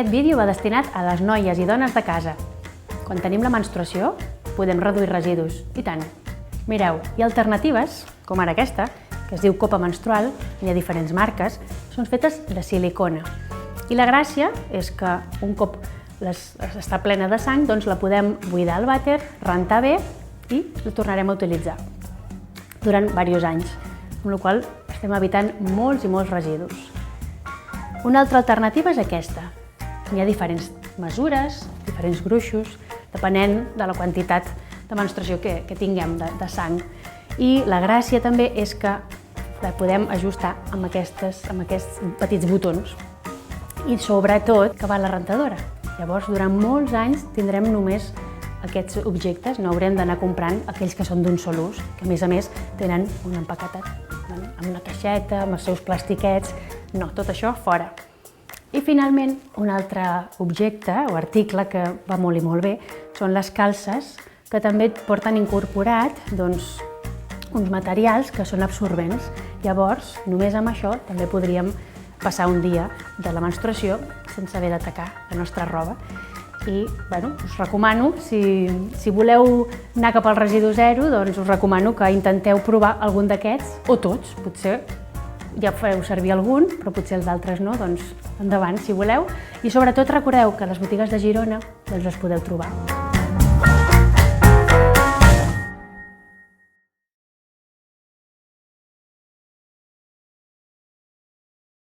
Aquest vídeo va destinat a les noies i dones de casa. Quan tenim la menstruació, podem reduir residus, i tant. Mireu, hi ha alternatives, com ara aquesta, que es diu copa menstrual, hi ha diferents marques, són fetes de silicona. I la gràcia és que un cop està plena de sang, doncs la podem buidar al vàter, rentar bé i la tornarem a utilitzar durant diversos anys, amb la qual cosa estem evitant molts i molts residus. Una altra alternativa és aquesta. Hi ha diferents mesures, diferents gruixos, depenent de la quantitat de menstruació que tinguem de sang. I la gràcia també és que la podem ajustar amb aquests petits botons. I sobretot que va a la rentadora. Llavors, durant molts anys tindrem només aquests objectes, no haurem d'anar comprant aquells que són d'un sol ús, que a més tenen un empaquetat amb una caixeta, amb els seus plastiquets. No, tot això fora. I finalment, un altre objecte o article que va molt i molt bé són les calces, que també porten incorporat uns materials que són absorbents. Llavors, només amb això també podríem passar un dia de la menstruació sense haver d'atacar la nostra roba. I us recomano, si voleu anar cap al residu zero, doncs us recomano que intenteu provar algun d'aquests, o tots, potser ja fareu servir algun, però potser els altres no, doncs endavant si voleu. I sobretot recordeu que a les botigues de Girona els podeu trobar.